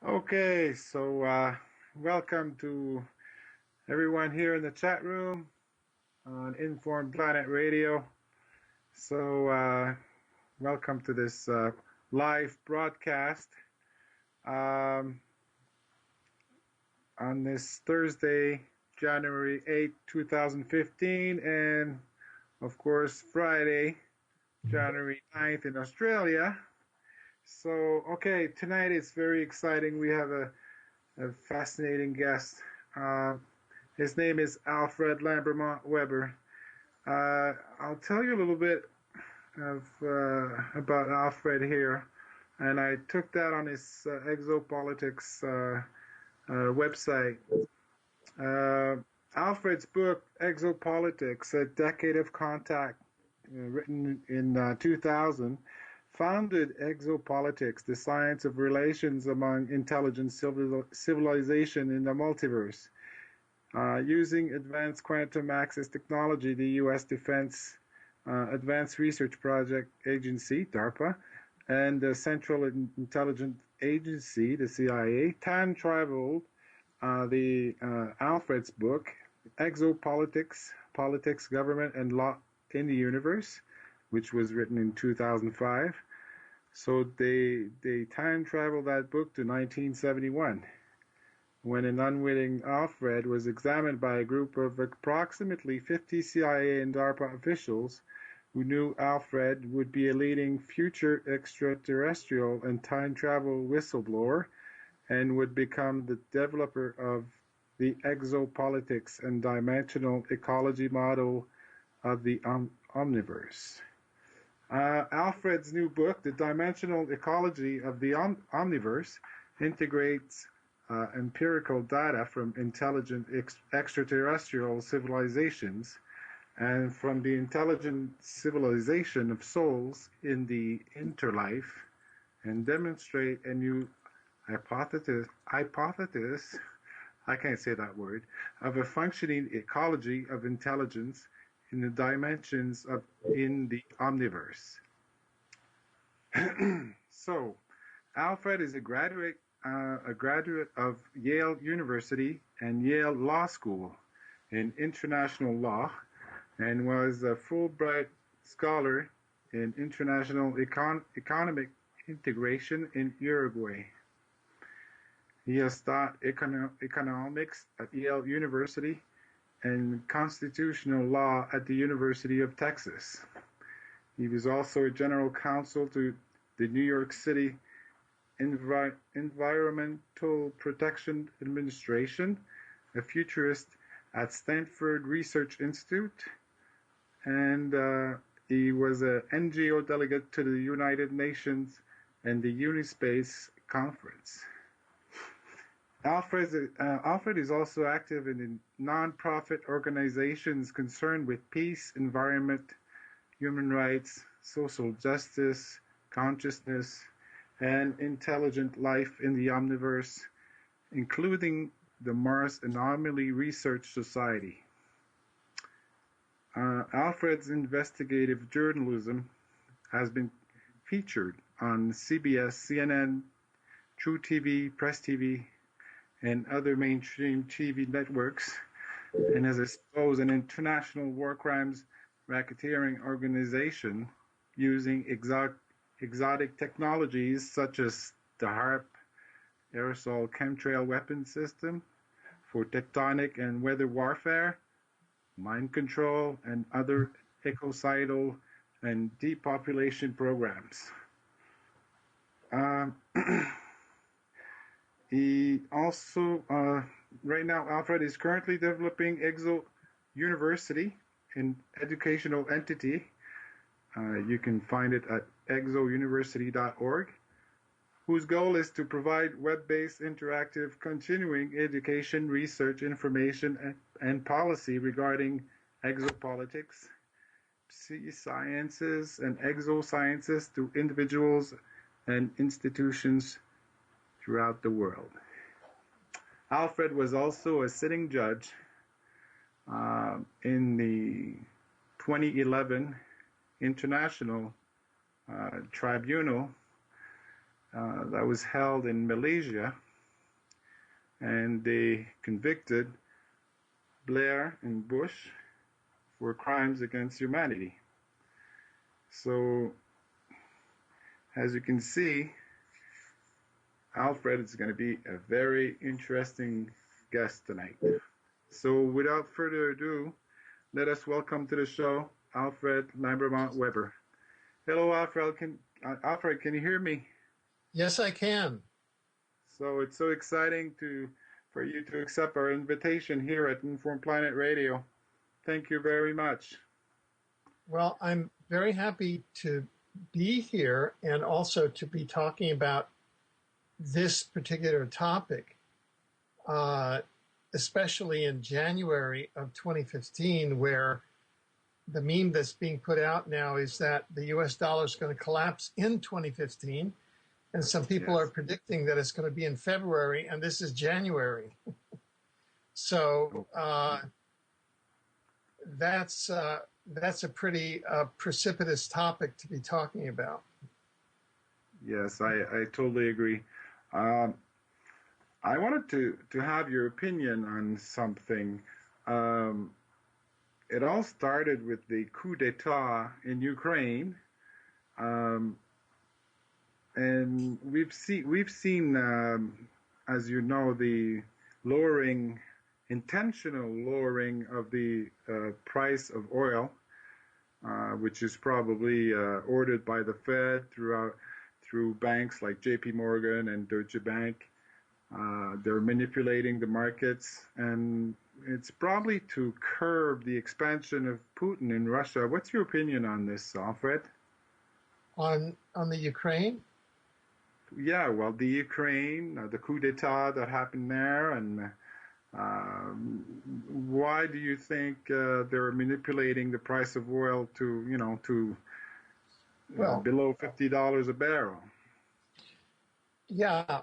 Okay, so welcome to everyone here in the chat room on Informed Planet Radio. So welcome to this live broadcast um, on this Thursday, January 8, 2015, and of course Friday, January 9th in Australia. So, okay, tonight is very exciting. We have a fascinating guest. His name is Alfred Lambremont Webre. I'll tell you a little bit about Alfred here, and I took that on his Exopolitics website. Alfred's book, Exopolitics, A Decade of Contact, written in 2000, founded Exopolitics, the science of relations among intelligent civilization in the multiverse. Using advanced quantum access technology, the U.S. Defense Advanced Research Project Agency, DARPA, and the Central Intelligence Agency, the CIA, time traveled Alfred's book, Exopolitics, Politics, Government, and Law in the Universe, which was written in 2005. So they time traveled that book to 1971, when an unwitting Alfred was examined by a group of approximately 50 CIA and DARPA officials who knew Alfred would be a leading future extraterrestrial and time travel whistleblower and would become the developer of the exopolitics and dimensional ecology model of the omniverse. Alfred's new book, The Dimensional Ecology of the Omniverse, integrates empirical data from intelligent extraterrestrial civilizations and from the intelligent civilization of souls in the interlife, and demonstrate a new hypothesis, I can't say that word, of a functioning ecology of intelligence in the dimensions of in the omniverse. So, Alfred is a graduate of Yale University and Yale Law School in international law, and was a Fulbright scholar in international economic integration in Uruguay. He has taught economics at Yale University and constitutional law at the University of Texas. He was also a general counsel to the New York City Environmental Protection Administration, a futurist at Stanford Research Institute, and he was an NGO delegate to the United Nations and the Unispace Conference. Alfred is also active in non-profit organizations concerned with peace, environment, human rights, social justice, consciousness, and intelligent life in the omniverse, including the Mars Anomaly Research Society. Alfred's investigative journalism has been featured on CBS, CNN, True TV, Press TV, and other mainstream TV networks, and has exposed an international war crimes racketeering organization using exotic technologies such as the HARP aerosol chemtrail weapon system for tectonic and weather warfare, mind control, and other ecocidal and depopulation programs. He also, right now, Alfred is currently developing Exo University, an educational entity. You can find it at exouniversity.org, whose goal is to provide web-based interactive continuing education, research, information, and policy regarding exopolitics, sciences, and exosciences to individuals and institutions throughout the world. Alfred was also a sitting judge in the 2011 International Tribunal that was held in Malaysia and they convicted Blair and Bush for crimes against humanity. So, as you can see, Alfred is going to be a very interesting guest tonight. So, without further ado, let us welcome to the show Alfred Lambremont Webre. Hello, Alfred. Alfred, can you hear me? Yes, I can. So it's so exciting for you to accept our invitation here at Informed Planet Radio. Thank you very much. Well, I'm very happy to be here and also to be talking about this particular topic, especially in January of 2015, where the meme that's being put out now is that the U.S. dollar is going to collapse in 2015. And some people are predicting that it's going to be in February, and this is January. So that's a pretty precipitous topic to be talking about. Yes, I totally agree. I wanted to have your opinion on something. It all started with the coup d'etat in Ukraine. And we've seen, as you know, the intentional lowering of the price of oil, which is probably ordered by the Fed through banks like J.P. Morgan and Deutsche Bank. They're manipulating the markets, and it's probably to curb the expansion of Putin in Russia. What's your opinion on this, Alfred? On the Ukraine? Yeah, well, the Ukraine, the coup d'etat that happened there, and why do you think they're manipulating the price of oil to below $50 a barrel? Yeah,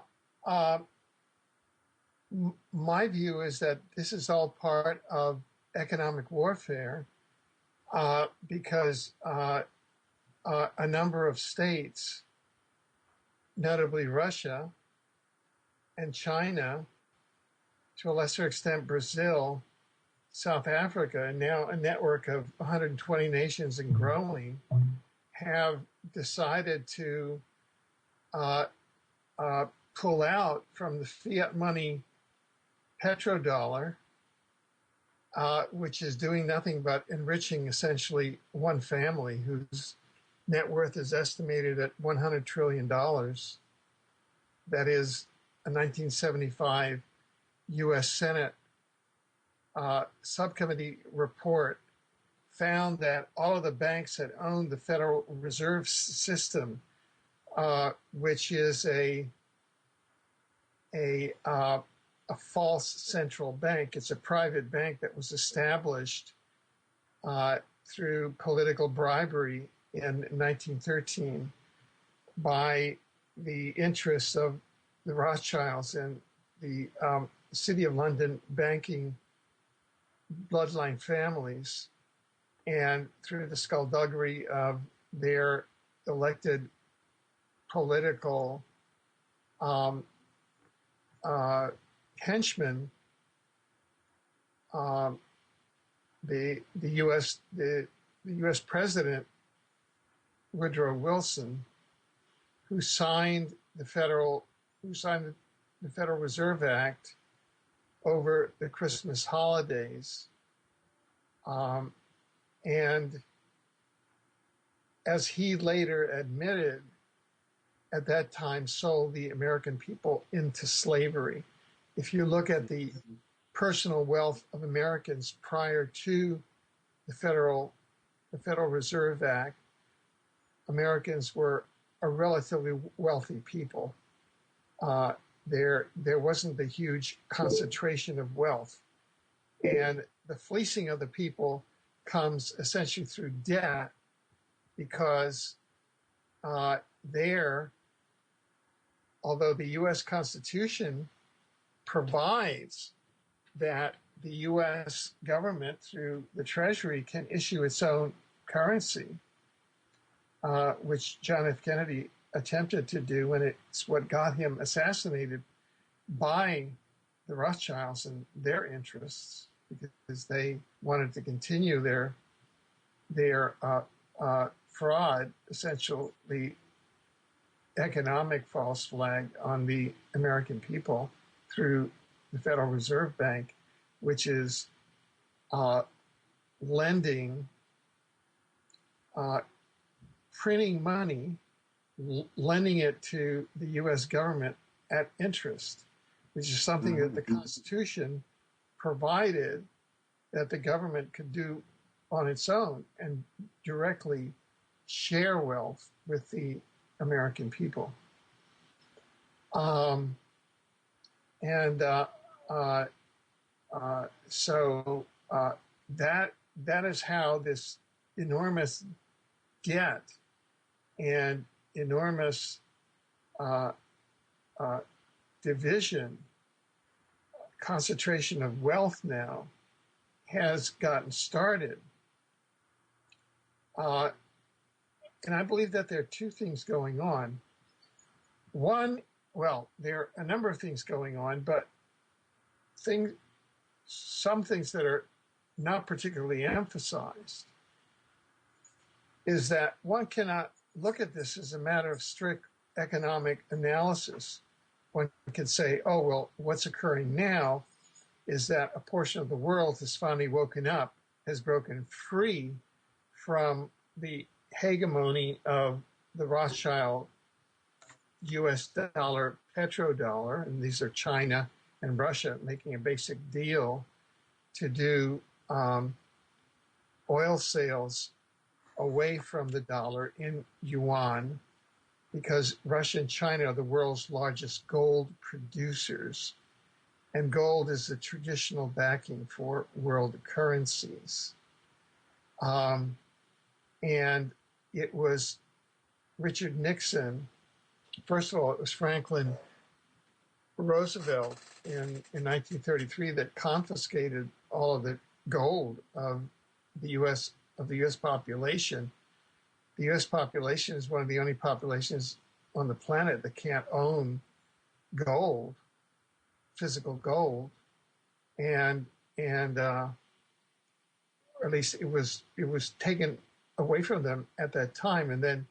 my view is that this is all part of economic warfare because a number of states, notably Russia and China, to a lesser extent Brazil, South Africa, and now a network of 120 nations and growing, have decided to pull out from the fiat money petrodollar, which is doing nothing but enriching essentially one family whose net worth is estimated at $100 trillion. That is a 1975 U.S. Senate subcommittee report found that all of the banks that owned the Federal Reserve System, which is a false central bank. It's a private bank that was established through political bribery in 1913 by the interests of the Rothschilds and the City of London banking bloodline families, and through the skullduggery of their elected political henchmen, the U.S. president Woodrow Wilson, who signed the Federal Reserve Act over the Christmas holidays, and as he later admitted, at that time sold the American people into slavery. If you look at the personal wealth of Americans prior to the Federal Reserve Act, Americans were a relatively wealthy people. There wasn't the huge concentration of wealth. And the fleecing of the people comes essentially through debt, because although the U.S. Constitution provides that the U.S. government, through the Treasury, can issue its own currency, which John F. Kennedy attempted to do, and it's what got him assassinated by the Rothschilds and their interests because they wanted to continue their fraud, essentially economic false flag on the American people through the Federal Reserve Bank, which is lending, printing money, lending it to the U.S. government at interest, which is something that the Constitution provided that the government could do on its own and directly share wealth with the American people. So that is how this enormous debt and enormous division, concentration of wealth now has gotten started. And I believe that there are two things going on. One, well, there are a number of things going on, but some things that are not particularly emphasized is that one cannot look at this as a matter of strict economic analysis. One can say, oh, well, what's occurring now is that a portion of the world has finally woken up, has broken free from the hegemony of the Rothschild US dollar, petrodollar, and these are China and Russia making a basic deal to do oil sales away from the dollar in yuan, because Russia and China are the world's largest gold producers, and gold is the traditional backing for world currencies. And it was Richard Nixon, first of all, it was Franklin Roosevelt in 1933 that confiscated all of the gold of the U.S. population. The U.S. population is one of the only populations on the planet that can't own gold, physical gold, and or at least it was taken away from them at that time. And then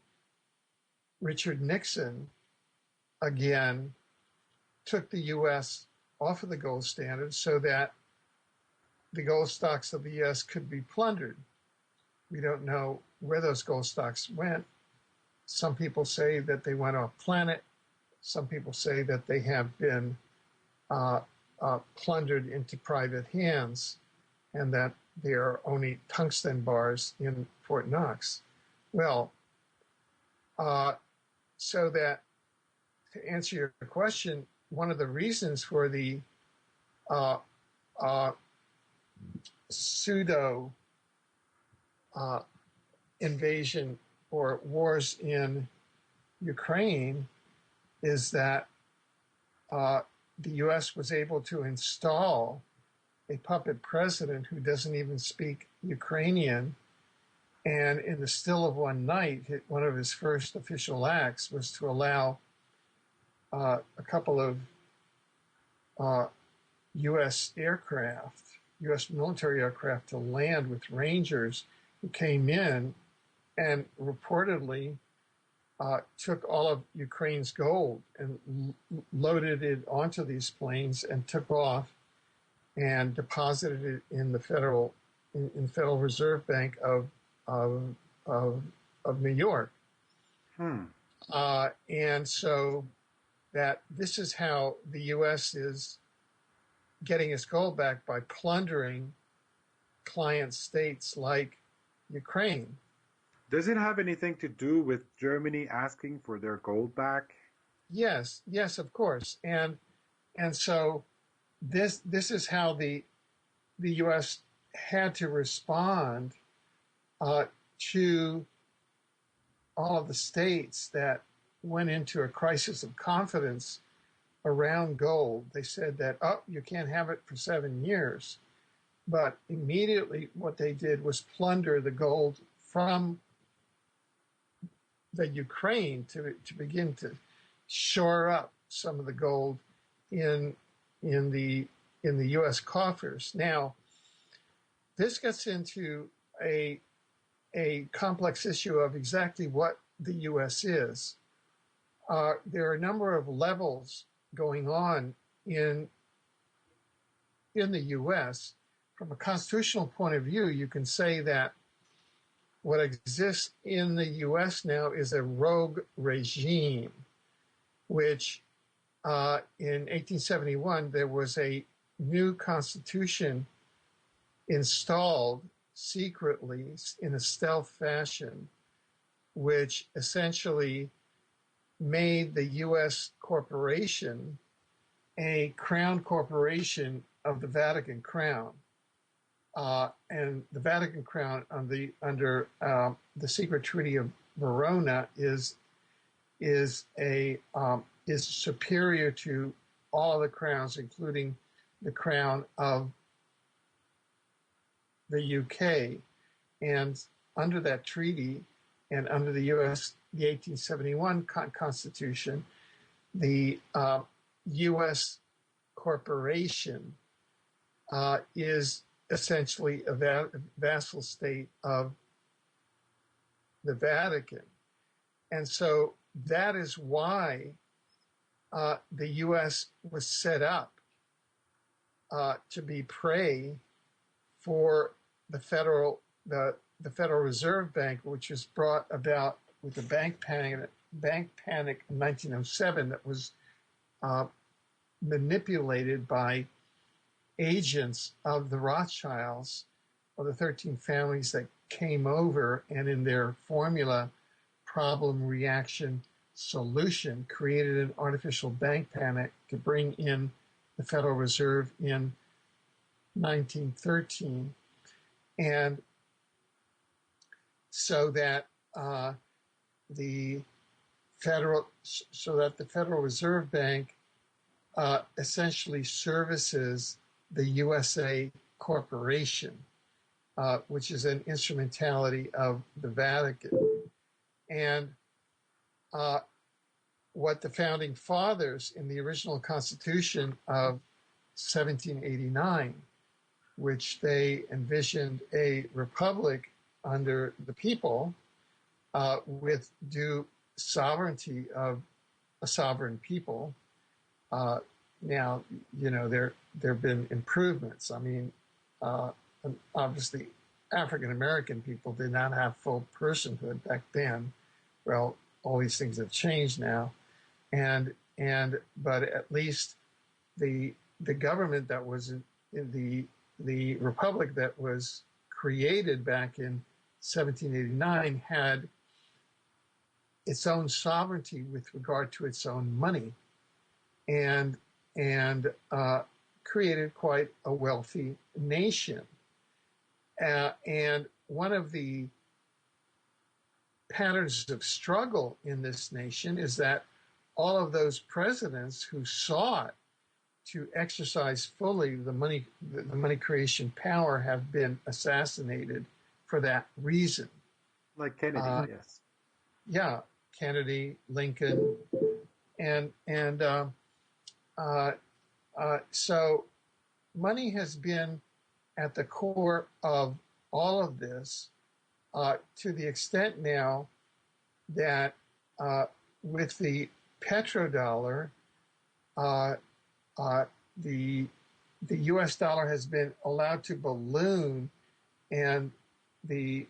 Richard Nixon again took the U.S. off of the gold standard so that the gold stocks of the U.S. could be plundered. We don't know where those gold stocks went. Some people say that they went off planet. Some people say that they have been plundered into private hands and that there are only tungsten bars in Fort Knox. Well, so that to answer your question, one of the reasons for the pseudo invasion or wars in Ukraine is that the U.S. was able to install a puppet president who doesn't even speak Ukrainian. And in the still of one night, one of his first official acts was to allow a couple of U.S. aircraft, U.S. military aircraft, to land with Rangers who came in and reportedly took all of Ukraine's gold and loaded it onto these planes and took off and deposited it in the Federal Reserve Bank of New York. And so that this is how the U.S. is getting its gold back, by plundering client states like Ukraine. Does it have anything to do with Germany asking for their gold back? Yes, of course. And so this is how the U.S. had to respond to all of the states that went into a crisis of confidence around gold. They said that, oh, you can't have it for 7 years. But immediately what they did was plunder the gold from the Ukraine to begin to shore up some of the gold in in the U.S. coffers. Now, this gets into a complex issue of exactly what the U.S. is. There are a number of levels going on in the U.S. From a constitutional point of view, you can say that what exists in the U.S. now is a rogue regime, which in 1871, there was a new constitution installed secretly in a stealth fashion, which essentially made the U.S. corporation a crown corporation of the Vatican Crown. And the Vatican Crown under the secret Treaty of Verona is superior to all the crowns, including the crown of the UK. And under that treaty and under the U.S., the 1871 Constitution, the U.S. corporation is essentially a vassal state of the Vatican. And so that is why the U.S. was set up to be prey for the Federal Reserve Bank, which was brought about with the bank panic in 1907 that was manipulated by agents of the Rothschilds, of the 13 families that came over, and in their formula, problem, reaction, solution, created an artificial bank panic to bring in the Federal Reserve in 1913. And so that the Federal Reserve Bank essentially services the USA Corporation, which is an instrumentality of the Vatican. And what the founding fathers in the original Constitution of 1789, which they envisioned a republic under the people with due sovereignty of a sovereign people. Now, there have been improvements. I mean, obviously, African American people did not have full personhood back then. Well, all these things have changed now, but at least the government that was in the republic that was created back in 1789 had its own sovereignty with regard to its own money, and created quite a wealthy nation. And one of the patterns of struggle in this nation is that all of those presidents who sought to exercise fully the money creation power have been assassinated for that reason. Like Kennedy, yes. Yeah, Kennedy, Lincoln, so money has been at the core of all of this, to the extent now that with the petrodollar, the U.S. dollar has been allowed to balloon, and the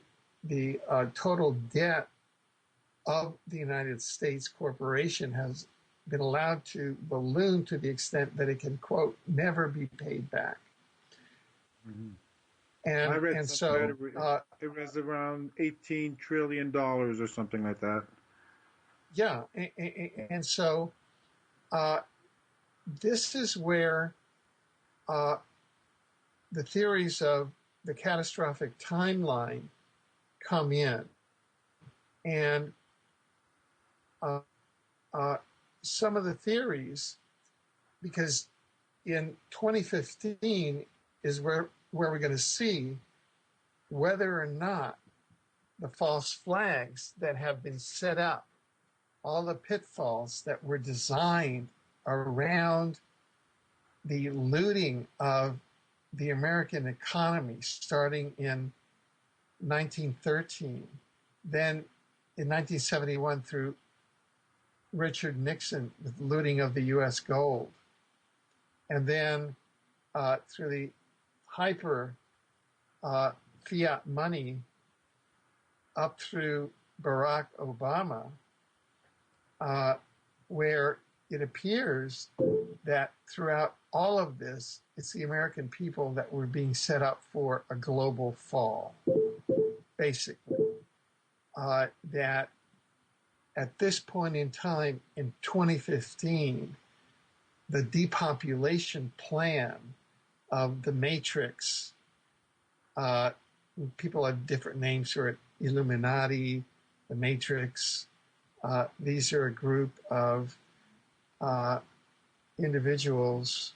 total debt of the United States corporation has been allowed to balloon to the extent that it can, quote, never be paid back. Mm-hmm. And, I read and something so it was around $18 trillion or something like that. Yeah, and so this is where the theories of the catastrophic timeline come in. And some of the theories, because in 2015 is where we're going to see whether or not the false flags that have been set up, all the pitfalls that were designed around the looting of the American economy starting in 1913, then in 1971 through Richard Nixon with looting of the U.S. gold, and then through the hyper fiat money up through Barack Obama, where it appears that throughout all of this, it's the American people that were being set up for a global fall, basically. That at this point in time, in 2015, the depopulation plan of the Matrix, people have different names for it, Illuminati, the Matrix. These are a group of individuals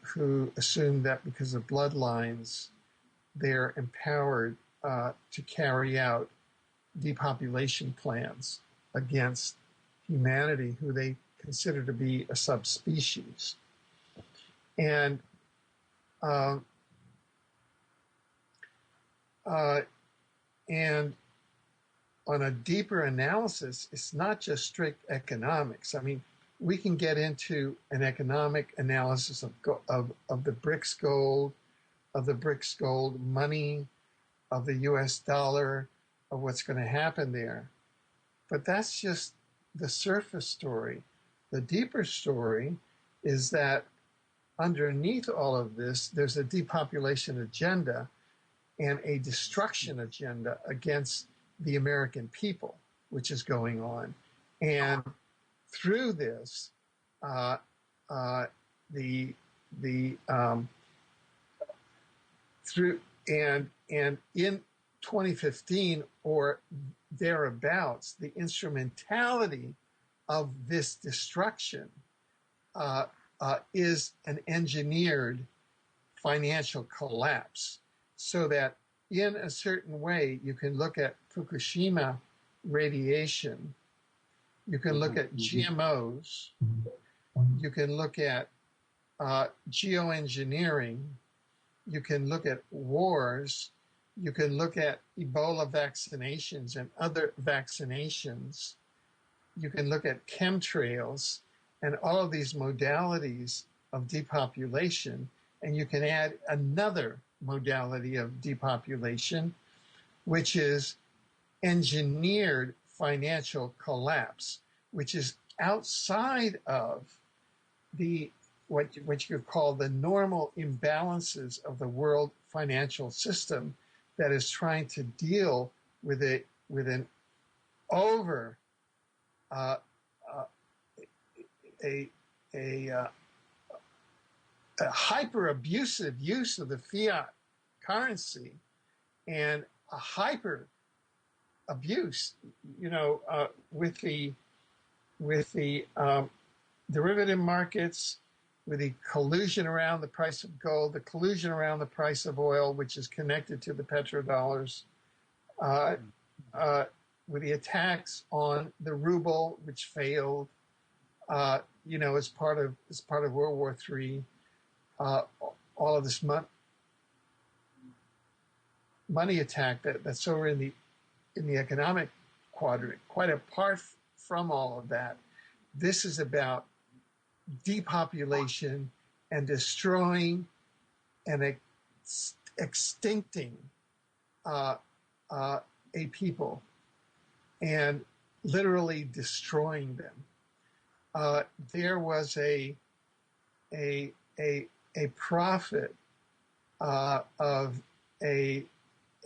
who assume that because of bloodlines, they're empowered to carry out depopulation plans against humanity, who they consider to be a subspecies. And on a deeper analysis, it's not just strict economics. I mean, we can get into an economic analysis of the BRICS gold, money, of the US dollar, of what's going to happen there. But that's just the surface story. The deeper story is that underneath all of this, there's a depopulation agenda and a destruction agenda against the American people, which is going on. And through this, in 2015 or thereabouts, the instrumentality of this destruction is an engineered financial collapse, so that in a certain way, you can look at Fukushima radiation, you can look at GMOs, you can look at geoengineering, you can look at wars, you can look at Ebola vaccinations and other vaccinations, you can look at chemtrails and all of these modalities of depopulation, and you can add another modality of depopulation, which is engineered financial collapse, which is outside of the what you could call the normal imbalances of the world financial system that is trying to deal with an over a hyper abusive use of the fiat currency and a hyper abuse, with the derivative markets, with the collusion around the price of gold, the collusion around the price of oil, which is connected to the petrodollars, with the attacks on the ruble, which failed, as part of World War III, all of this money attack that's over in the economic quadrant. Quite apart from all of that, this is about depopulation and destroying and extincting a people and literally destroying them. There was a prophet of a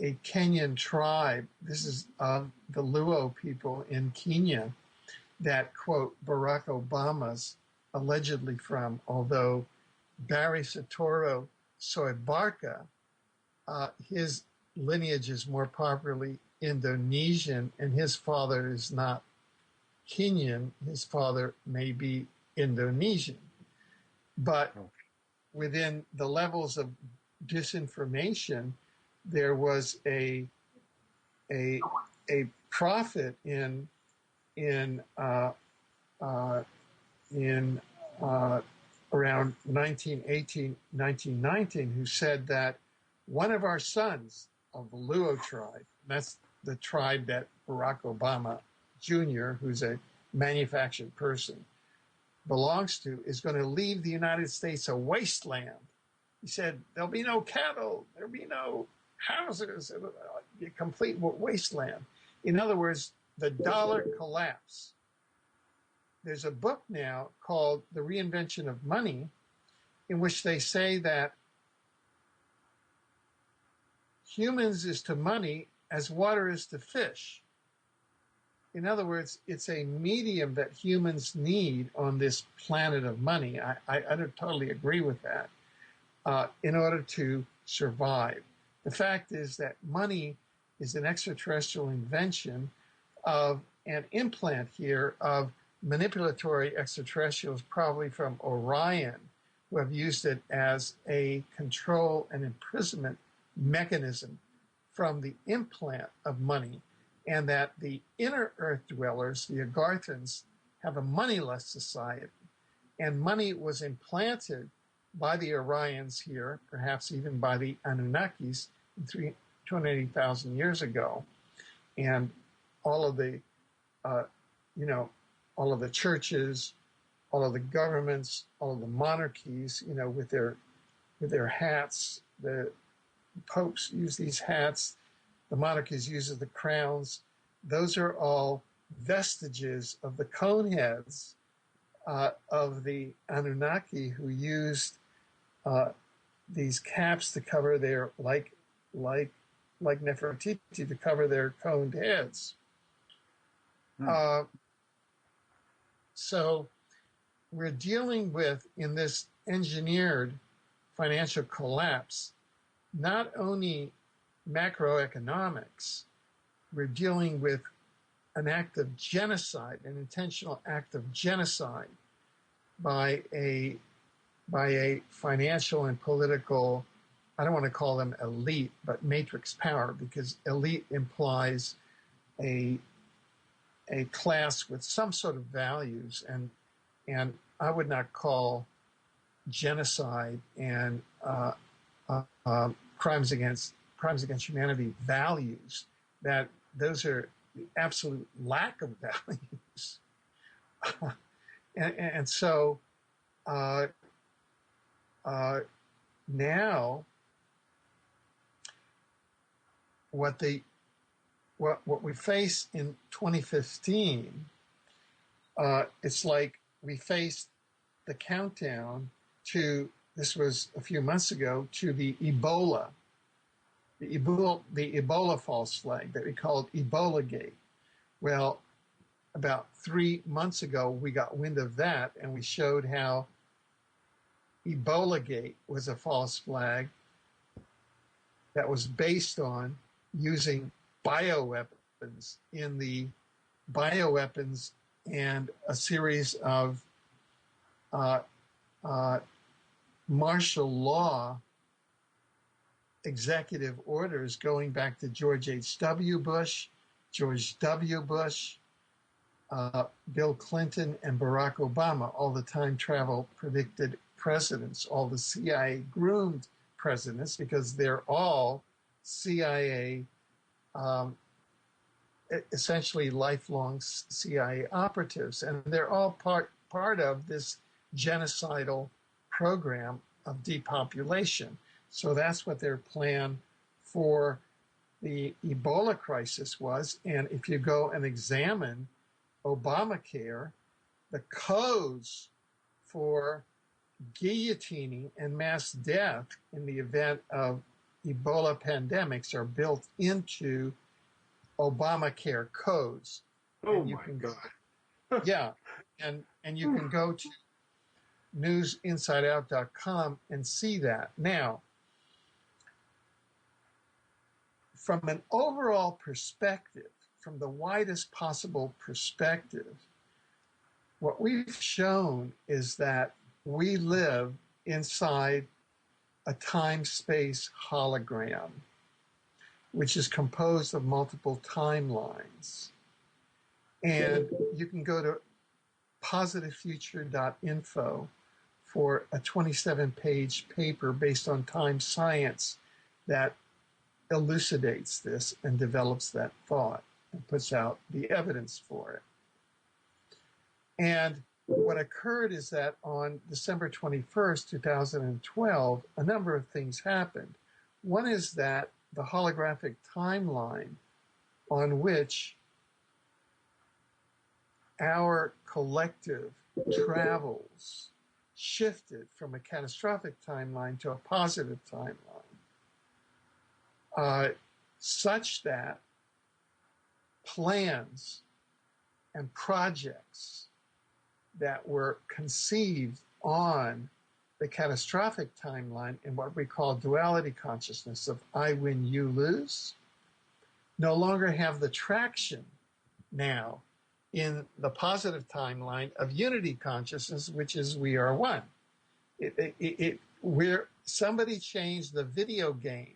Kenyan tribe. This is the Luo people in Kenya that quote Barack Obama's allegedly from, although Barry Soetoro Soebarka, his lineage is more properly Indonesian, and his father is not Kenyan. His father may be Indonesian. But within the levels of disinformation, there was a prophet around around 1918, 1919, who said that one of our sons of the Luo tribe, that's the tribe that Barack Obama Jr., who's a manufactured person, belongs to, is going to leave the United States a wasteland. He said, there'll be no cattle, there'll be no houses, it'll be a complete wasteland. In other words, the dollar collapse. There's a book now called The Reinvention of Money, in which they say that humans is to money as water is to fish. In other words, it's a medium that humans need on this planet of money. I don't totally agree with that. In order to survive. The fact is that money is an extraterrestrial invention of an implant here of manipulatory extraterrestrials, probably from Orion, who have used it as a control and imprisonment mechanism from the implant of money, and that the inner earth dwellers, the Agarthans, have a moneyless society. And money was implanted by the Orions here, perhaps even by the Anunnakis 280,000 years ago. And all of the, all of the churches, all of the governments, all of the monarchies, with their hats, the popes use these hats, the monarchies use the crowns. Those are all vestiges of the cone heads of the Anunnaki, who used these caps to cover their, like Nefertiti, to cover their coned heads. So we're dealing with, in this engineered financial collapse, not only macroeconomics, we're dealing with an act of genocide, an intentional act of genocide by a financial and political, I don't want to call them elite, but matrix power, because elite implies a class with some sort of values, and I would not call genocide and crimes against humanity values. That those are the absolute lack of values, and so now what we face in 2015, it's like we faced the countdown to, this was a few months ago, to the Ebola false flag that we called Ebola Gate. Well, about 3 months ago, we got wind of that, and we showed how Ebola Gate was a false flag that was based on using bioweapons in the bioweapons and a series of martial law executive orders going back to George H.W. Bush, George W. Bush, Bill Clinton, and Barack Obama, all the time travel predicted presidents, all the CIA groomed presidents, because they're all CIA, essentially lifelong CIA operatives, and they're all part of this genocidal program of depopulation. So that's what their plan for the Ebola crisis was. And if you go and examine Obamacare, the codes for guillotining and mass death in the event of Ebola pandemics are built into Obamacare codes. Oh, my God. Yeah, and you can go to newsinsideout.com and see that. Now, from an overall perspective, from the widest possible perspective, what we've shown is that we live inside a time-space hologram, which is composed of multiple timelines. And you can go to positivefuture.info for a 27-page paper based on time science that elucidates this and develops that thought and puts out the evidence for it. And what occurred is that on December 21st, 2012, a number of things happened. One is that the holographic timeline on which our collective travels shifted from a catastrophic timeline to a positive timeline, such that plans and projects that were conceived on the catastrophic timeline in what we call duality consciousness of I win, you lose, no longer have the traction now in the positive timeline of unity consciousness, which is we are one. Somebody changed the video game.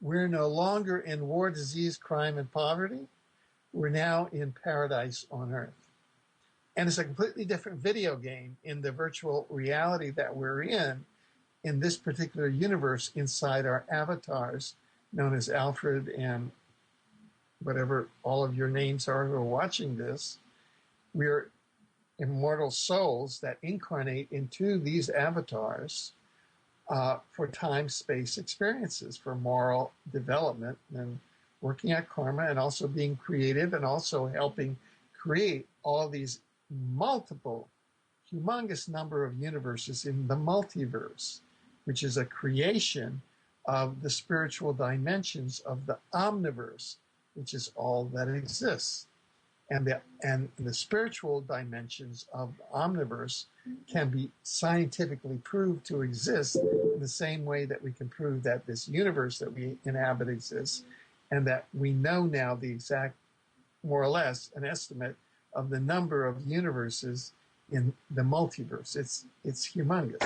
We're no longer in war, disease, crime, and poverty. We're now in paradise on earth. And it's a completely different video game in the virtual reality that we're in this particular universe inside our avatars, known as Alfred and whatever all of your names are who are watching this. We're immortal souls that incarnate into these avatars for time-space experiences, for moral development and working at karma, and also being creative and also helping create all these multiple, humongous number of universes in the multiverse, which is a creation of the spiritual dimensions of the omniverse, which is all that exists. And the spiritual dimensions of the omniverse can be scientifically proved to exist in the same way that we can prove that this universe that we inhabit exists, and that we know now the exact, more or less, an estimate of the number of universes in the multiverse. It's humongous.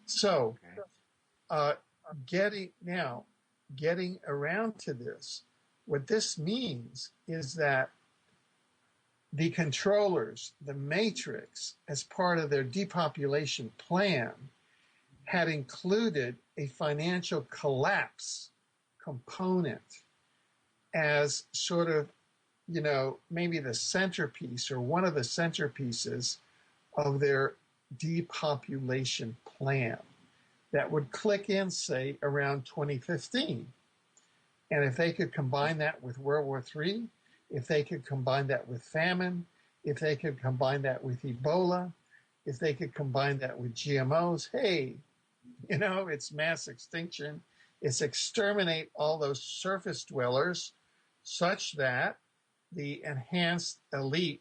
So, getting around to this, what this means is that the controllers, the matrix, as part of their depopulation plan, had included a financial collapse component as sort of, maybe the centerpiece or one of the centerpieces of their depopulation plan that would click in, say, around 2015. And if they could combine that with World War III, if they could combine that with famine, if they could combine that with Ebola, if they could combine that with GMOs, hey, it's mass extinction. It's exterminate all those surface dwellers such that the enhanced elite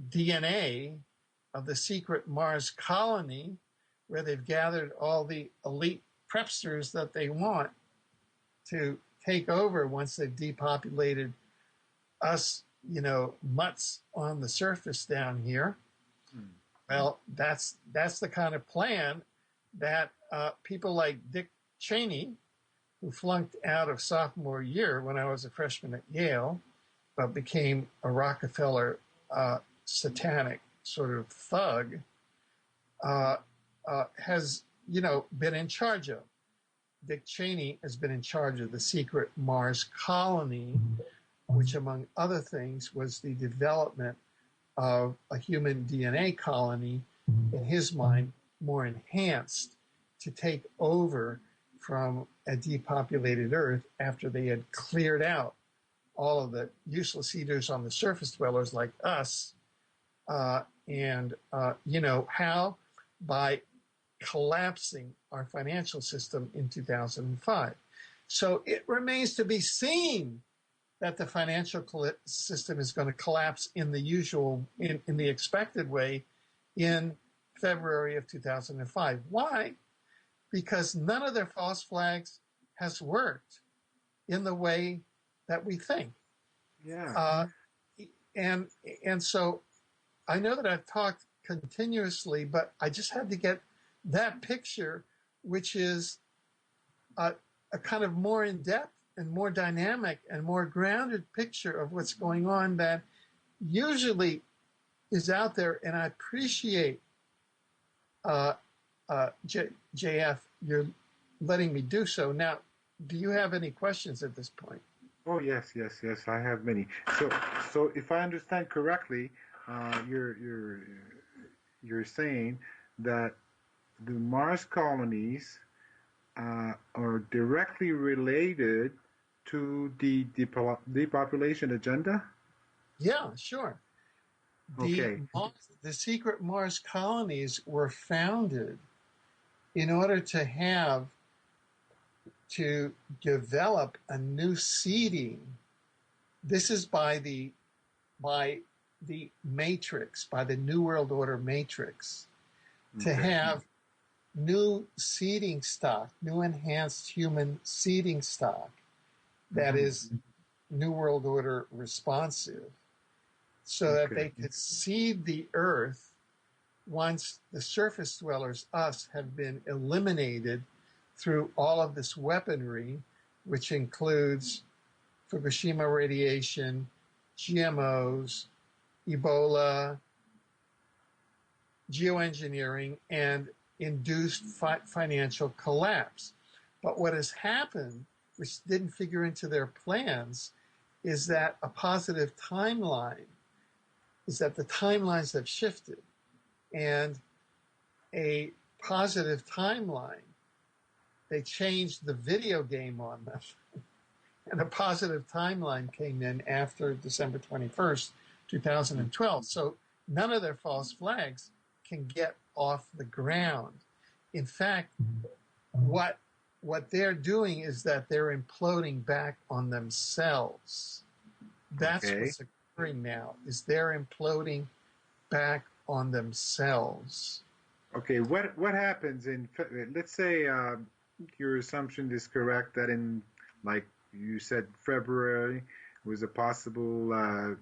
DNA of the secret Mars colony, where they've gathered all the elite prepsters that they want to take over once they've depopulated us, mutts on the surface down here. Well, that's the kind of plan that people like Dick Cheney, who flunked out of sophomore year when I was a freshman at Yale, but became a Rockefeller satanic sort of thug, has, been in charge of. Dick Cheney has been in charge of the secret Mars colony, which, among other things, was the development of a human DNA colony, in his mind, more enhanced to take over from a depopulated Earth after they had cleared out all of the useless eaters on the surface dwellers like us. How? By collapsing our financial system in 2005. So it remains to be seen that the financial system is going to collapse in the usual, in the expected way in February of 2005. Why? Because none of their false flags has worked in the way that we think. Yeah. And so I know that I've talked continuously, but I just had to get that picture, which is a kind of more in-depth and more dynamic and more grounded picture of what's going on that usually is out there. And I appreciate JF, you're letting me do so. Now, do you have any questions at this point? Oh yes, yes, yes. I have many. So if I understand correctly, you're saying that the Mars colonies are directly related to the depopulation agenda. Yeah, sure. The Okay. the secret Mars colonies were founded in order to develop a new seeding. This is by the matrix, by the New World Order matrix, to Okay. have new seeding stock, new enhanced human seeding stock that is New World Order responsive, so that Okay. they could seed the earth once the surface dwellers, us, have been eliminated through all of this weaponry, which includes Fukushima radiation, GMOs, Ebola, geoengineering, and induced financial collapse. But what has happened, which didn't figure into their plans, is that the timelines have shifted, and a positive timeline, they changed the video game on them. And a positive timeline came in after December 21st, 2012. So none of their false flags can get off the ground. In fact, what they're doing is that they're imploding back on themselves. That's what's occurring now, is they're imploding back on themselves. Okay. What happens in, let's say your assumption is correct that in, like you said, February was a possible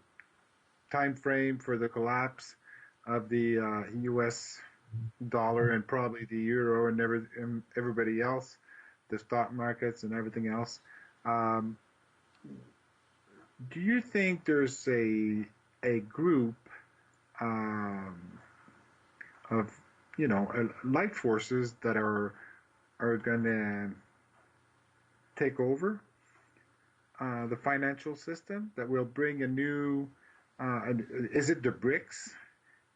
time frame for the collapse of the U.S. dollar and probably the euro and everybody else, the stock markets and everything else. Do you think there's a group of light forces that are going to take over the financial system, that will bring a new? Is it the BRICS?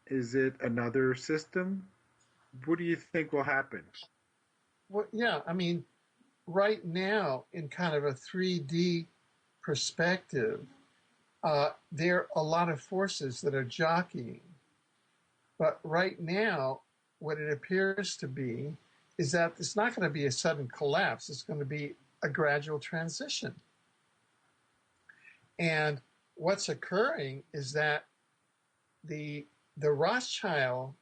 Is it another system? What do you think will happen? Well, yeah, I mean, right now, in kind of a 3D perspective, there are a lot of forces that are jockeying. But right now, what it appears to be is that it's not going to be a sudden collapse. It's going to be a gradual transition. And what's occurring is that the Rothschild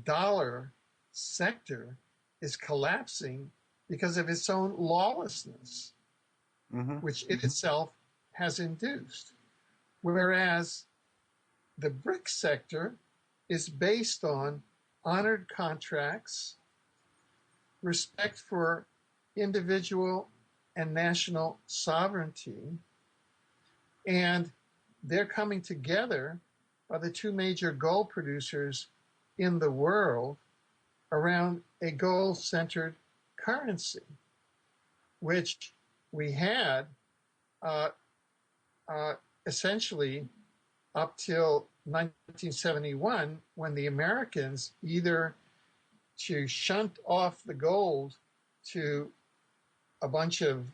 dollar sector is collapsing because of its own lawlessness, which it itself has induced. Whereas the BRIC sector is based on honored contracts, respect for individual and national sovereignty, and they're coming together by the two major gold producers in the world around a gold-centered currency, which we had essentially up till 1971, when the Americans, either to shunt off the gold to a bunch of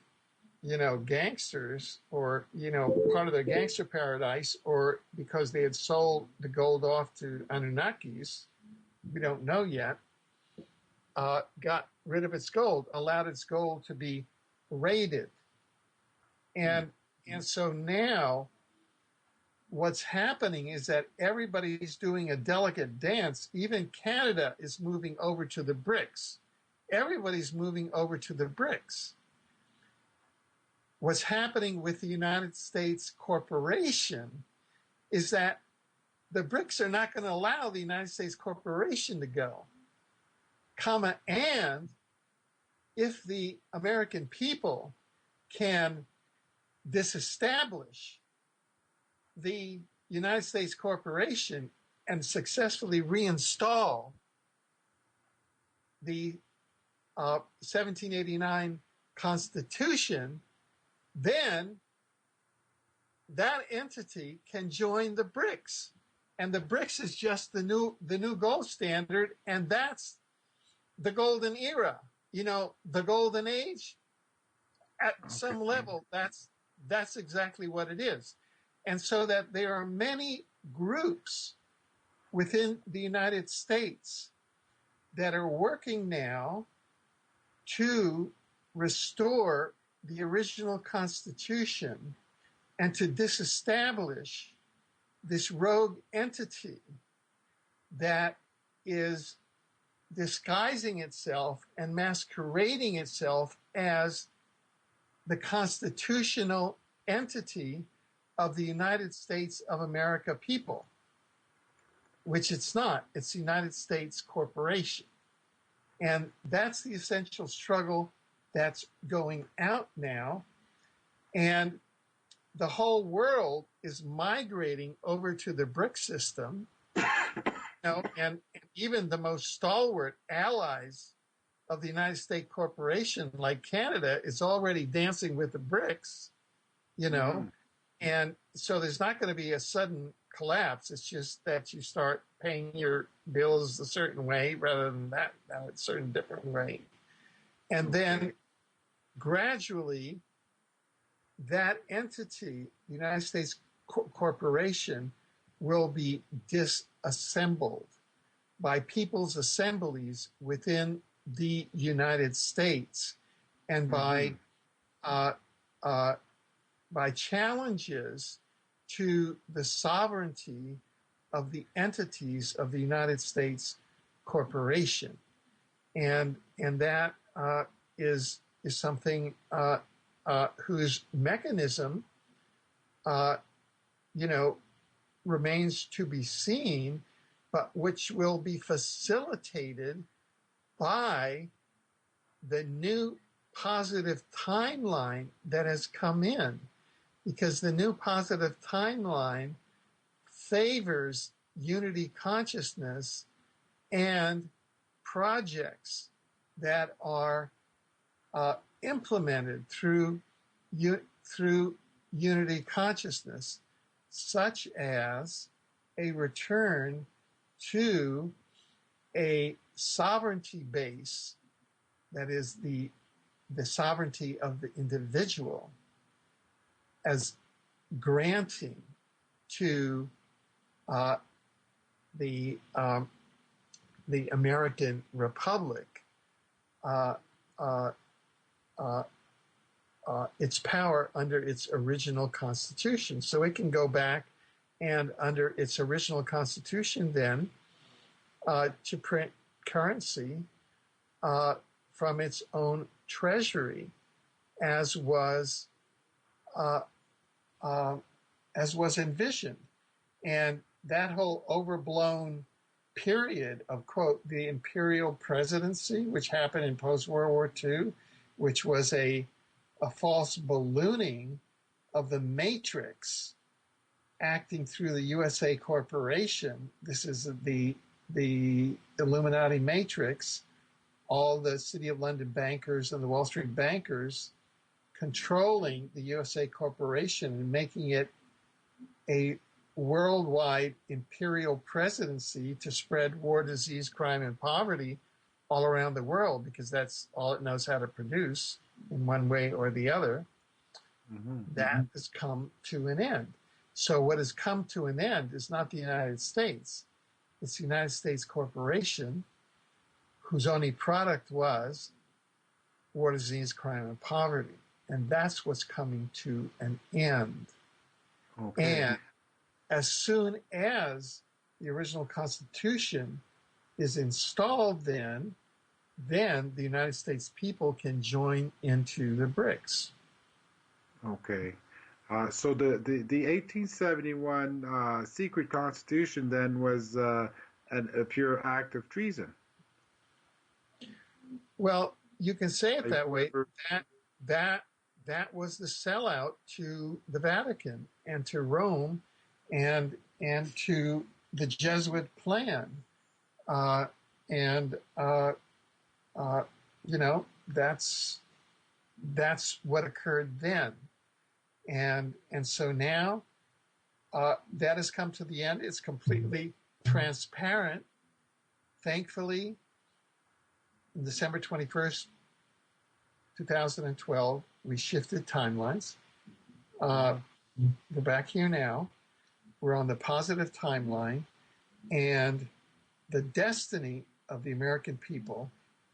gangsters, or part of their gangster paradise, or because they had sold the gold off to Anunnakis, we don't know yet, got rid of its gold, allowed its gold to be raided. And so now what's happening is that everybody's doing a delicate dance. Even Canada is moving over to the BRICS. Everybody's moving over to the BRICS. What's happening with the United States corporation is that the BRICS are not going to allow the United States corporation to go, and if the American people can disestablish the United States corporation and successfully reinstall the 1789 Constitution, then that entity can join the BRICS. And the BRICS is just the new gold standard, and that's the golden era. You know, the golden age. At some level, that's exactly what it is. And so that there are many groups within the United States that are working now to restore the original Constitution and to disestablish this rogue entity that is disguising itself and masquerading itself as the constitutional entity of the United States of America people, which it's not. It's the United States Corporation. And that's the essential struggle that's going out now. And the whole world is migrating over to the BRIC system. And even the most stalwart allies of the United States Corporation, like Canada, is already dancing with the BRICS, you know. And so there's not going to be a sudden collapse. It's just that you start paying your bills a certain way rather than that a certain different way. And then gradually that entity, the United States Corporation, will be disassembled by people's assemblies within the United States, and by challenges to the sovereignty of the entities of the United States Corporation, and that is something whose mechanism, remains to be seen, but which will be facilitated by the new positive timeline that has come in, because the new positive timeline favors unity consciousness and projects that are implemented through unity consciousness, such as a return to a sovereignty base, that is the sovereignty of the individual, as granting to the American Republic its power under its original Constitution. So it can go back and under its original Constitution then to print currency from its own treasury, as was envisioned. And that whole overblown period of, quote, the imperial presidency, which happened in post-World War II, which was a false ballooning of the matrix acting through the USA Corporation. This is the Illuminati matrix, all the City of London bankers and the Wall Street bankers controlling the USA Corporation and making it a worldwide imperial presidency to spread war, disease, crime, and poverty all around the world, because that's all it knows how to produce in one way or the other. That has come to an end. So what has come to an end is not the United States. It's the United States Corporation, whose only product was war, disease, crime, and poverty. And that's what's coming to an end. Okay. And as soon as the original Constitution is installed, then the United States people can join into the BRICS. Okay. So the 1871 secret Constitution then was a pure act of treason. Well, you can say it that way. That was the sellout to the Vatican and to Rome and to the Jesuit plan. Uh, you know, that's what occurred then, and so now that has come to the end. It's completely transparent. Thankfully, on December 21st, 2012, we shifted timelines. We're back here now. We're on the positive timeline, and the destiny of the American people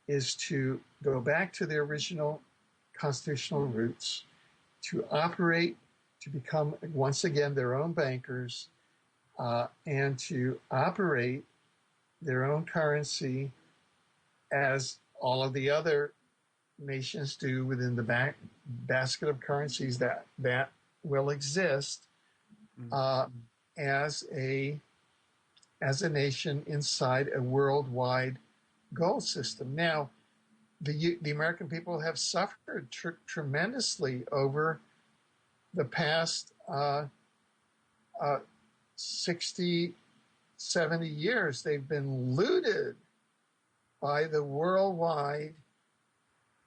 is to go back to their original constitutional roots, to operate, to become once again their own bankers, and to operate their own currency as all of the other nations do within the basket of currencies that will exist as a nation inside a worldwide gold system. Now, the American people have suffered tremendously over the past 60, 70 years. They've been looted by the worldwide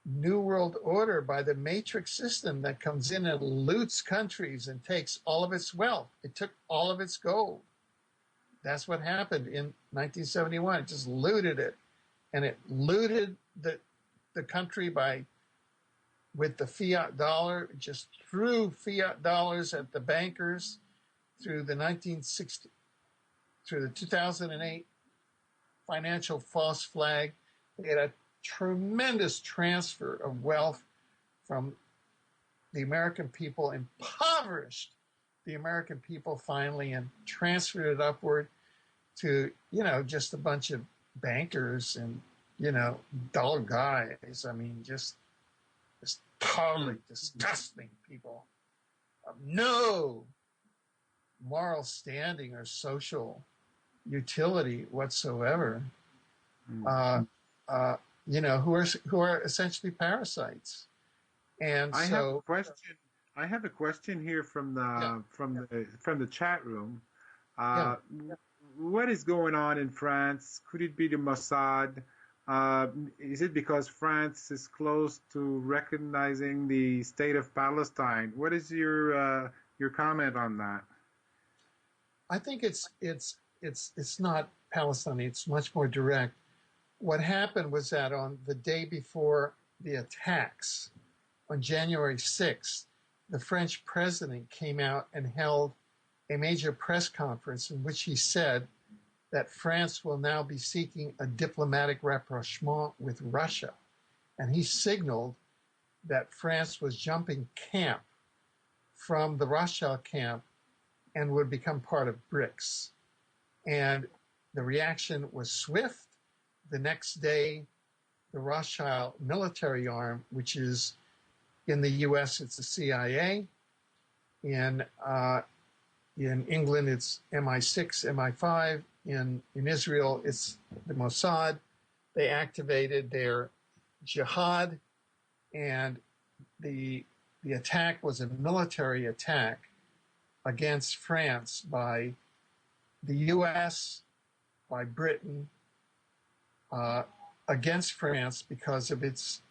New World Order, by the matrix system that comes in and loots countries and takes all of its wealth. It took all of its gold. That's what happened in 1971. It just looted it. And it looted the country with the fiat dollar. It just threw fiat dollars at the bankers through the 2008 financial false flag. They had a tremendous transfer of wealth from the American people, impoverished the American people finally, and transferred it upward to, just a bunch of bankers and, dull guys. I mean, just totally disgusting people of no moral standing or social utility whatsoever. Who are essentially parasites. And I have a question here from the chat room. What is going on in France? Could it be the Mossad? Is it because France is close to recognizing the state of Palestine? What is your comment on that? I think it's not Palestine. It's much more direct. What happened was that on the day before the attacks, on January 6th, the French president came out and held a major press conference in which he said that France will now be seeking a diplomatic rapprochement with Russia. And he signaled that France was jumping camp from the Rothschild camp and would become part of BRICS. And the reaction was swift. The next day, the Rothschild military arm, which is in the U.S., it's the CIA. In England, it's MI6, MI5. In Israel, it's the Mossad. They activated their jihad, and the attack was a military attack against France by the U.S., by Britain, against France because of its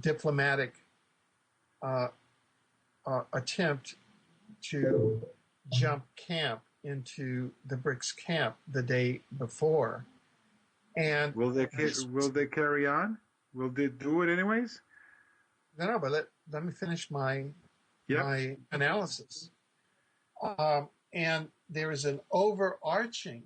diplomatic attempt to jump camp into the BRICS camp the day before. And will they carry on? Will they do it anyways? No, but let me finish my analysis. And there is an overarching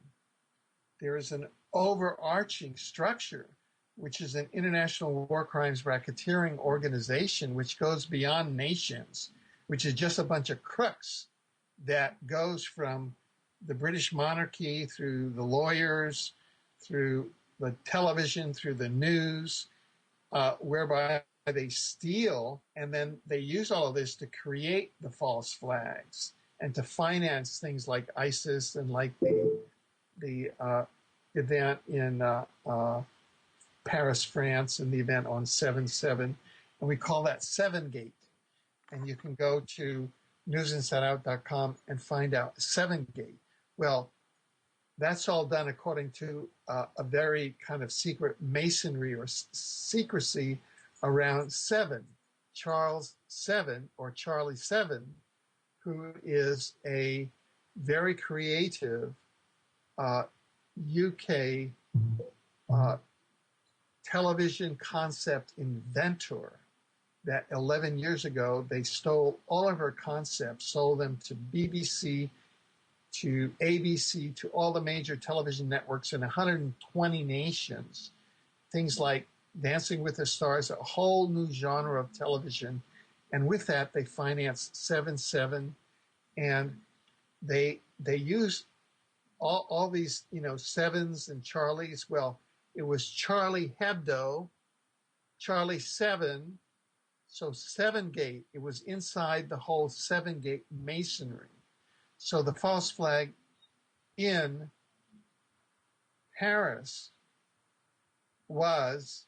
structure, which is an international war crimes racketeering organization, which goes beyond nations, which is just a bunch of crooks that goes from the British monarchy through the lawyers, through the television, through the news, whereby they steal, and then they use all of this to create the false flags and to finance things like ISIS and like the event in Paris, France, and the event on 7/7. And we call that 7-Gate. And you can go to newsinsideout.com and find out 7-Gate. Well, That's all done according to a very kind of secret masonry or secrecy around Seven, Charles Seven or Charlie Seven, who is a very creative UK television concept inventor that 11 years ago, they stole all of her concepts, sold them to BBC, to ABC, to all the major television networks in 120 nations. Things like Dancing with the Stars, a whole new genre of television. And with that, they financed 7/7, and they use all these, sevens and Charlies. Well, it was Charlie Hebdo, Charlie Seven, so Seven Gate. It was inside the whole Seven Gate masonry. So the false flag in Paris was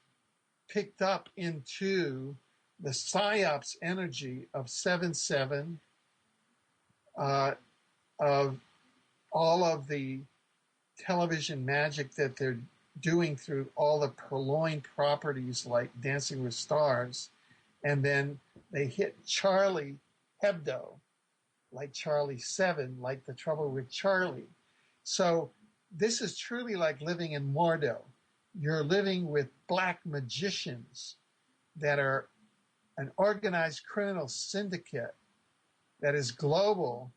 picked up into the psyops energy of 7/7, of all of the television magic that they're doing through all the purloined properties like Dancing with Stars. And then they hit Charlie Hebdo, like Charlie Seven, like The Trouble with Charlie. So this is truly like living in Mordor. You're living with black magicians that are an organized criminal syndicate that is global,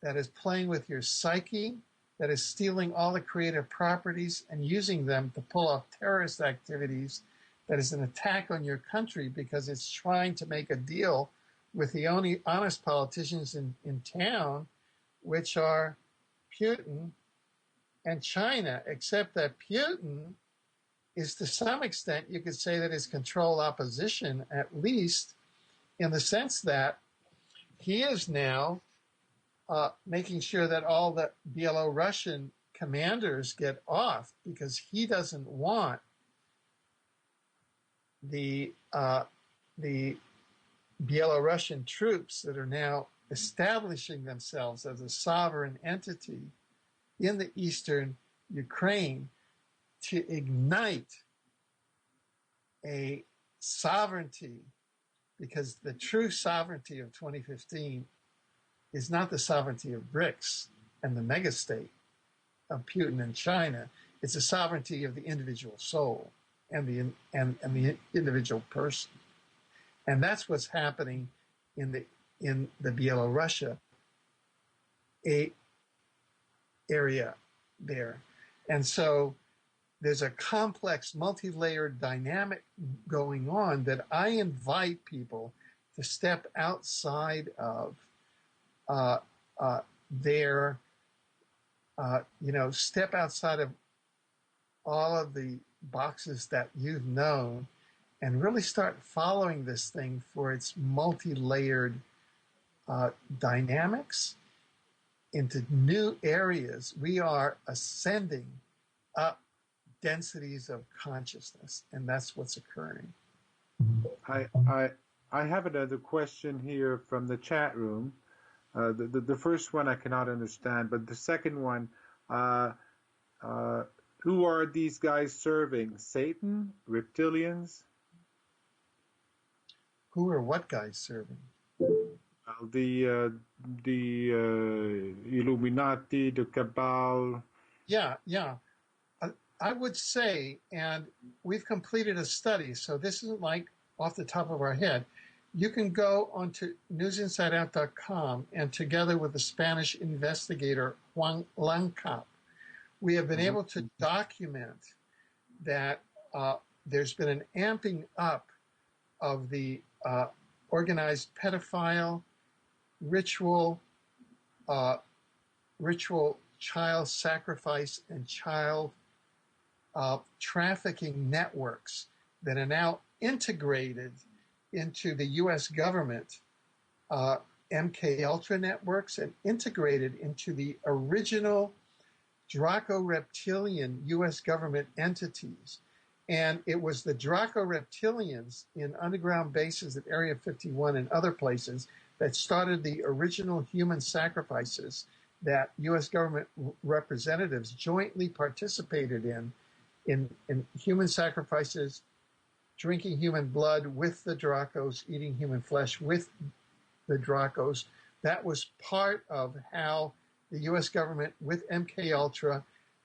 that is playing with your psyche, that is stealing all the creative properties and using them to pull off terrorist activities, that is an attack on your country because it's trying to make a deal with the only honest politicians in town, which are Putin and China, except that Putin is, to some extent, you could say that is controlled opposition, at least in the sense that he is now making sure that all the Belarusian commanders get off because he doesn't want the Belarusian troops that are now establishing themselves as a sovereign entity in the eastern Ukraine to ignite a sovereignty, because the true sovereignty of 2015 is not the sovereignty of BRICS and the megastate of Putin and China. It's the sovereignty of the individual soul and the individual person. And that's what's happening in the Belarusia area there. And so there's a complex, multi-layered dynamic going on that I invite people to step outside of step outside of all of the boxes that you've known and really start following this thing for its multi-layered dynamics into new areas. We are ascending up densities of consciousness, and that's what's occurring. I have another question here from the chat room. The first one I cannot understand, but the second one, who are these guys serving? Satan? Reptilians? Who are what guys serving? The Illuminati, the Cabal. Yeah. I would say, and we've completed a study, so this isn't like off the top of our head. You can go onto newsinsideout.com, and together with the Spanish investigator Juan Lancap, we have been able to document that there's been an amping up of the organized pedophile, ritual child sacrifice, and child trafficking networks that are now integrated into the U.S. government, MK Ultra networks, and integrated into the original Draco Reptilian U.S. government entities. And it was the Draco Reptilians in underground bases at Area 51 and other places that started the original human sacrifices that U.S. government representatives jointly participated in human sacrifices, drinking human blood with the Dracos, eating human flesh with the Dracos. That was part of how the U.S. government with MK Ultra,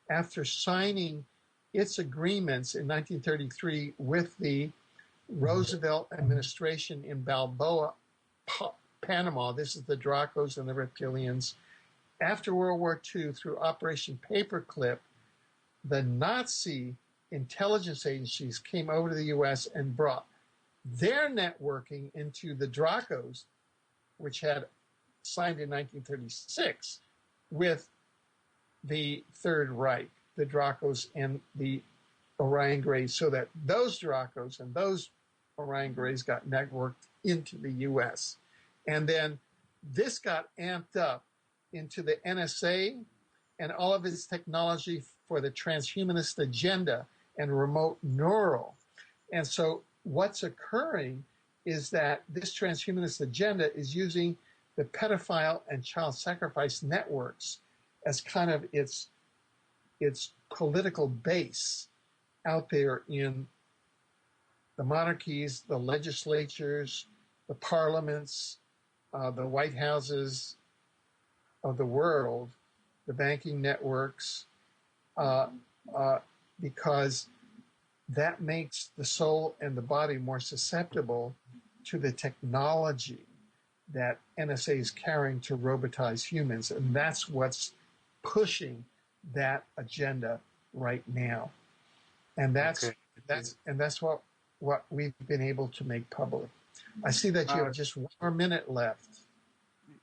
after signing its agreements in 1933 with the Roosevelt administration in Balboa, Panama. This is the Dracos and the Reptilians. After World War II, through Operation Paperclip, the Nazi intelligence agencies came over to the U.S. and brought their networking into the Dracos, which had signed in 1936 with the Third Reich, the Dracos and the Orion Greys, so that those Dracos and those Orion Greys got networked into the U.S. And then this got amped up into the NSA and all of its technology for the transhumanist agenda and remote neural. And so what's occurring is that this transhumanist agenda is using the pedophile and child sacrifice networks as kind of its political base out there in the monarchies, the legislatures, the parliaments, the White Houses of the world, the banking networks, because that makes the soul and the body more susceptible to the technology that NSA is carrying to robotize humans. And that's what's pushing that agenda right now. And that's what we've been able to make public. I see that you have just 1 more minute left.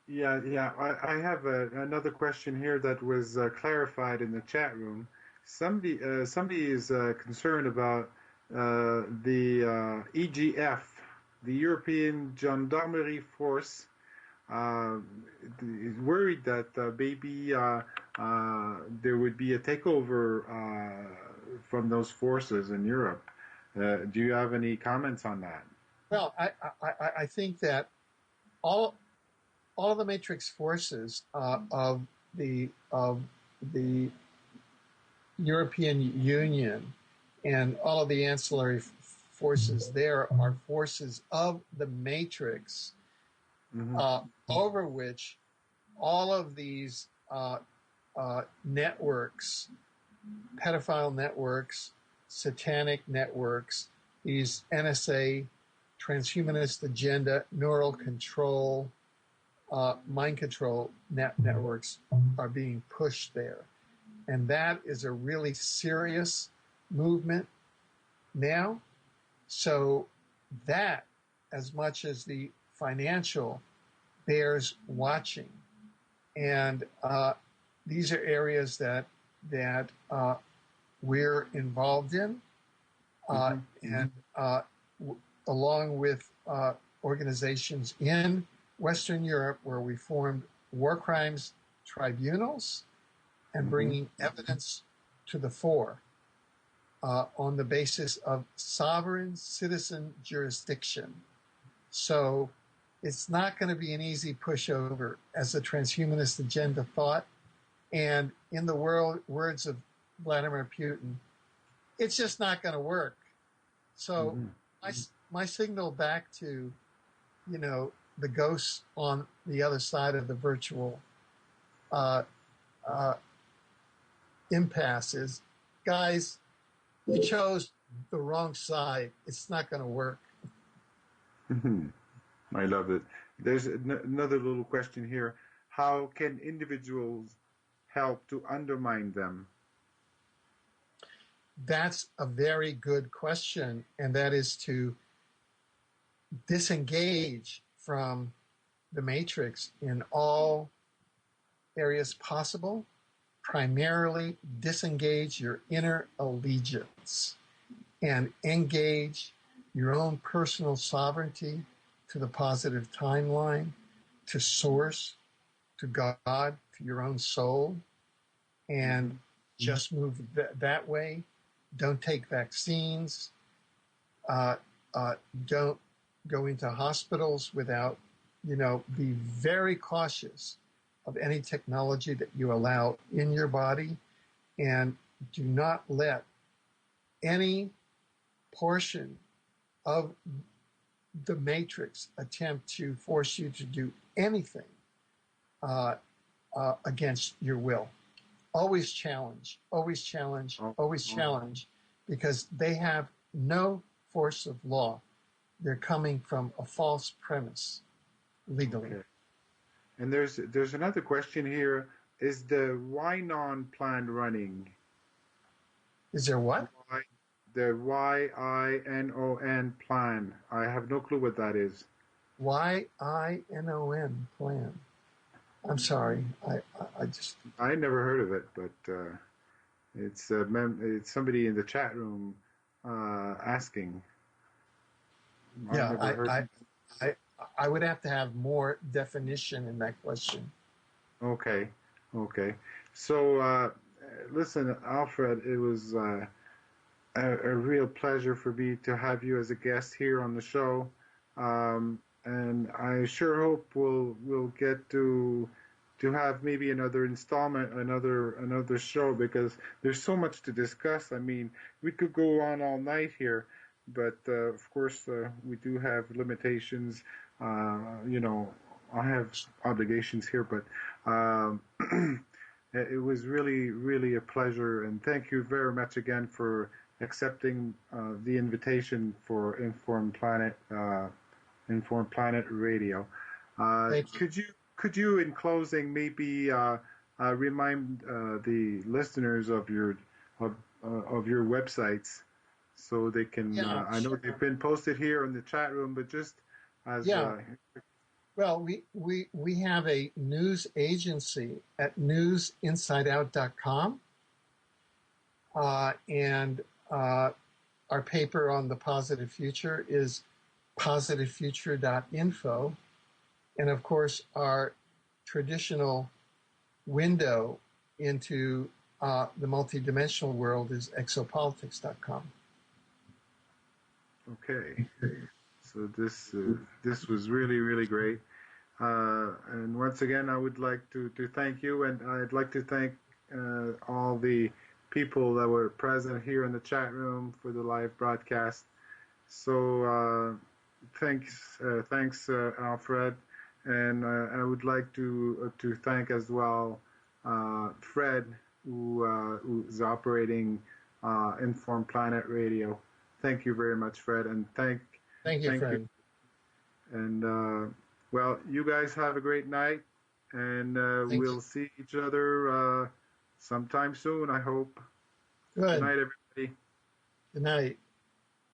Yeah. I have another question here that was clarified in the chat room. Somebody is concerned about the EGF, the European Gendarmerie Force. Is worried that maybe there would be a takeover from those forces in Europe. Do you have any comments on that? Well, I think that all of the matrix forces of the European Union and all of the ancillary forces there are forces of the matrix, over which all of these networks, pedophile networks, satanic networks, these NSA, transhumanist agenda, neural control, mind control networks are being pushed there. And that is a really serious movement now. So that, as much as the financial, bears watching. And these are areas that we're involved in, and along with organizations in Western Europe, where we formed war crimes tribunals and bringing evidence to the fore on the basis of sovereign citizen jurisdiction. So it's not going to be an easy pushover, as the transhumanist agenda thought. And in the words of Vladimir Putin, it's just not going to work. So my signal back to, the ghosts on the other side of the virtual impasse is, guys, you chose the wrong side. It's not going to work. I love it. There's another little question here. How can individuals help to undermine them? That's a very good question, and that is to disengage from the matrix in all areas possible. Primarily disengage your inner allegiance and engage your own personal sovereignty to the positive timeline, to source, to God, to your own soul, and just move that way. Don't take vaccines. Don't go into hospitals without, be very cautious of any technology that you allow in your body, and do not let any portion of the matrix attempt to force you to do anything against your will. Always challenge, always challenge, always challenge, because they have no force of law. They're coming from a false premise legally. Okay. And there's another question here. Is the YNON plan running? Is there what? The YINON plan. I have no clue what that is. YINON plan. I'm sorry. I never heard of it, but it's somebody in the chat room asking. Yeah, I would have to have more definition in that question. Okay. So listen, Alfred, it was a real pleasure for me to have you as a guest here on the show, and I sure hope we'll get to have maybe another installment, another show, because there's so much to discuss. I mean, we could go on all night here, but of course we do have limitations. I have obligations here, but it was really a pleasure, and thank you very much again for accepting the invitation for Informed Planet Radio. Thank you. Could you in closing maybe remind the listeners of your websites so they can? I know they've been posted here in the chat room, but just as well, we have a news agency at newsinsideout.com, and our paper on the positive future is positivefuture.info. And of course, our traditional window into the multidimensional world is exopolitics.com. Okay. So this was really great. And once again, I would like to thank you, and I'd like to thank all the people that were present here in the chat room for the live broadcast. So thanks, Alfred, and I would like to thank as well Fred, who's operating Informed Planet Radio. Thank you very much, Fred, and thank you, Fred. And well, you guys have a great night, and we'll see each other sometime soon, I hope. Good night, everybody. Good night.